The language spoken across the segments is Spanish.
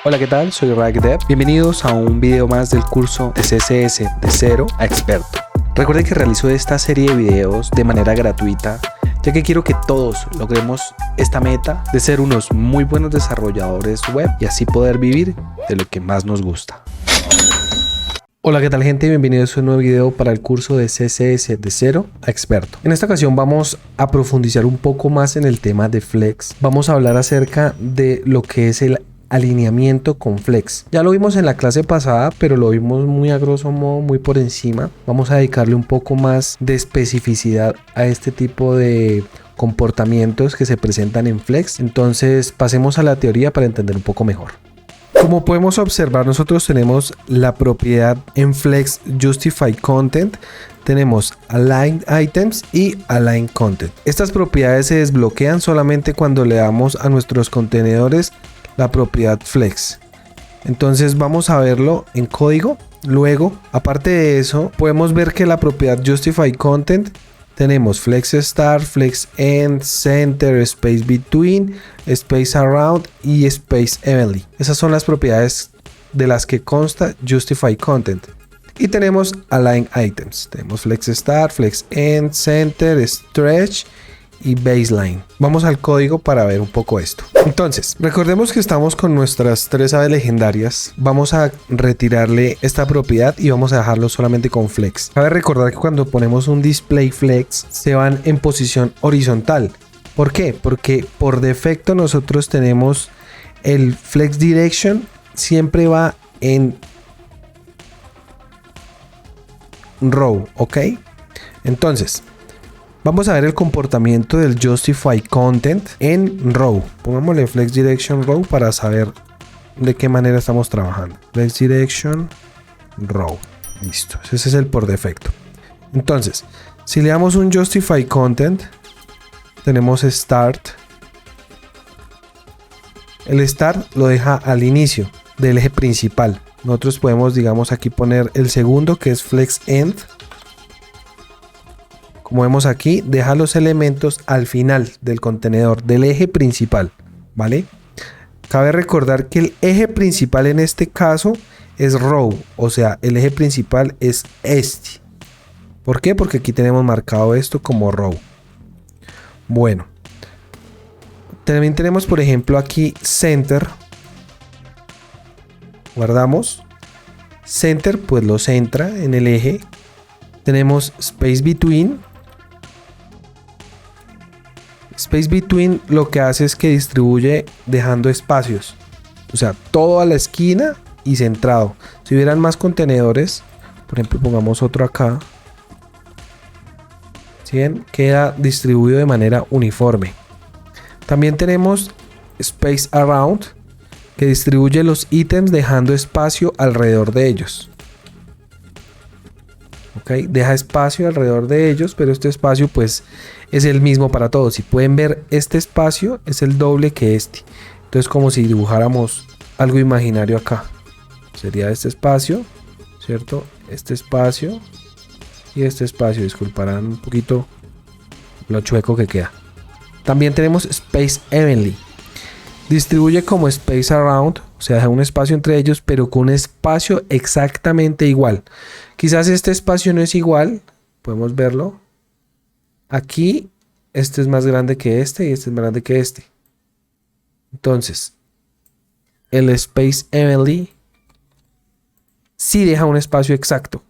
Hola, ¿qué tal? Soy RagDev. Bienvenidos a un video más del curso de CSS de cero a experto. Recuerden que realizo esta serie de videos de manera gratuita, ya que quiero que todos logremos esta meta de ser unos muy buenos desarrolladores web y así poder vivir de lo que más nos gusta. Hola, ¿qué tal, gente? Bienvenidos a un nuevo video para el curso de CSS de cero a experto. En esta ocasión vamos a profundizar un poco más en el tema de Flex. Vamos a hablar acerca de lo que es el alineamiento con Flex. Ya lo vimos en la clase pasada, pero lo vimos muy a grosso modo, muy por encima. Vamos a dedicarle un poco más de especificidad a este tipo de comportamientos que se presentan en Flex. Entonces pasemos a la teoría para entender un poco mejor. Como podemos observar, nosotros tenemos la propiedad en Flex Justify Content, tenemos Align Items y Align Content. Estas propiedades se desbloquean solamente cuando le damos a nuestros contenedores la propiedad Flex. Entonces vamos a verlo en código. Luego, aparte de eso, podemos ver que la propiedad Justify Content tenemos Flex Start, Flex End, Center, Space Between, Space Around y Space Evenly. Esas son las propiedades de las que consta Justify Content. Y tenemos Align Items. Tenemos Flex Start, Flex End, Center, Stretch y Baseline. Vamos al código para ver un poco esto. Entonces, recordemos que estamos con nuestras tres aves legendarias. Vamos a retirarle esta propiedad y vamos a dejarlo solamente con Flex. Cabe recordar que cuando ponemos un display Flex se van en posición horizontal. ¿Por qué? Porque por defecto nosotros tenemos el Flex Direction siempre va en row, ¿ok? Entonces vamos a ver el comportamiento del Justify Content en row. Pongámosle Flex Direction Row para saber de qué manera estamos trabajando. Flex Direction Row. Listo. Ese es el por defecto. Entonces, si le damos un Justify Content, tenemos Start. El Start lo deja al inicio del eje principal. Nosotros podemos, digamos, aquí poner el segundo, que es Flex End. Como vemos aquí, deja los elementos al final del contenedor, del eje principal, ¿vale? Cabe recordar que el eje principal en este caso es row, o sea, el eje principal es este. ¿Por qué? Porque aquí tenemos marcado esto como row. Bueno, también tenemos, por ejemplo, aquí center. Guardamos. Center, pues lo centra en el eje. Tenemos space between. Space Between lo que hace es que distribuye dejando espacios, o sea, todo a la esquina y centrado. Si hubieran más contenedores, por ejemplo, pongamos otro acá, ¿sí ven? Queda distribuido de manera uniforme. También tenemos Space Around, que distribuye los ítems dejando espacio alrededor de ellos. Okay, deja espacio alrededor de ellos, pero este espacio pues es el mismo para todos. Si pueden ver, este espacio es el doble que este. Entonces, como si dibujáramos algo imaginario acá. Sería este espacio, ¿cierto? Este espacio y este espacio. Disculparán un poquito lo chueco que queda. También tenemos Space Evenly. Distribuye como Space Around, o sea, deja un espacio entre ellos, pero con un espacio exactamente igual. Quizás este espacio no es igual, podemos verlo. Aquí, este es más grande que este y este es más grande que este. Entonces, el Space Evenly sí deja un espacio exacto.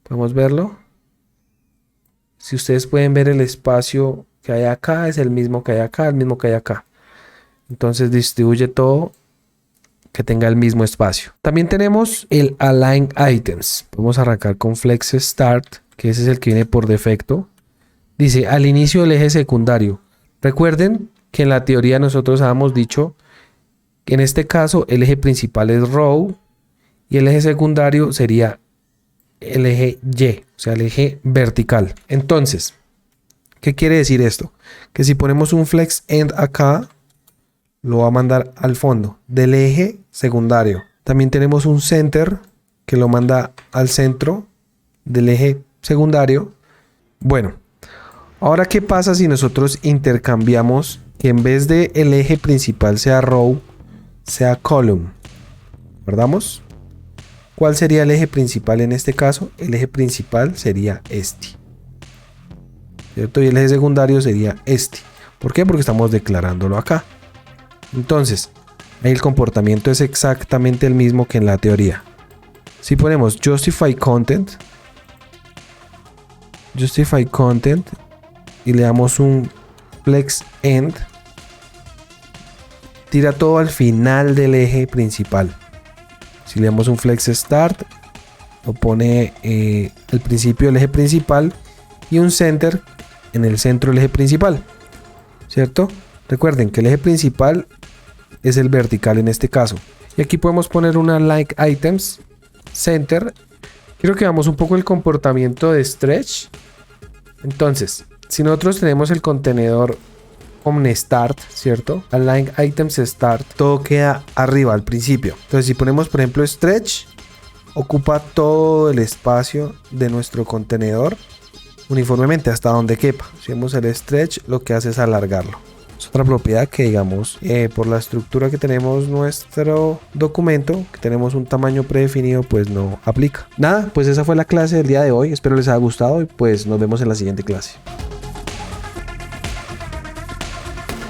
Podemos verlo. Si ustedes pueden ver el espacio que hay acá, es el mismo que hay acá, el mismo que hay acá. Entonces distribuye todo que tenga el mismo espacio. También tenemos el Align Items. Vamos a arrancar con Flex Start, que ese es el que viene por defecto. Dice al inicio del eje secundario. Recuerden que en la teoría nosotros habíamos dicho que en este caso el eje principal es row y el eje secundario sería el eje Y, o sea, el eje vertical. Entonces, ¿qué quiere decir esto? Que si ponemos un Flex End acá, lo va a mandar al fondo del eje secundario. También tenemos un center que lo manda al centro del eje secundario. Bueno, ahora ¿qué pasa si nosotros intercambiamos que en vez de el eje principal sea row, sea column. ¿Guardamos? ¿Cuál sería el eje principal en este caso? El eje principal sería este, ¿cierto? Y el eje secundario sería este. ¿Por qué? Porque estamos declarándolo acá. Entonces, ahí el comportamiento es exactamente el mismo que en la teoría. Si ponemos justify content y le damos un flex end, tira todo al final del eje principal. Si le damos un flex start, lo pone al principio del eje principal y un center en el centro del eje principal, ¿cierto? Recuerden que el eje principal es el vertical en este caso. Y aquí podemos poner una like items center. Quiero que veamos un poco el comportamiento de stretch. Entonces, si nosotros tenemos el contenedor con start, ¿cierto? Align items start, todo queda arriba al principio. Entonces, si ponemos, por ejemplo, stretch, ocupa todo el espacio de nuestro contenedor uniformemente hasta donde quepa. Si vemos el stretch, lo que hace es alargarlo. Es otra propiedad que, digamos, por la estructura que tenemos nuestro documento, que tenemos un tamaño predefinido, pues no aplica. Nada, pues esa fue la clase del día de hoy. Espero les haya gustado y pues nos vemos en la siguiente clase.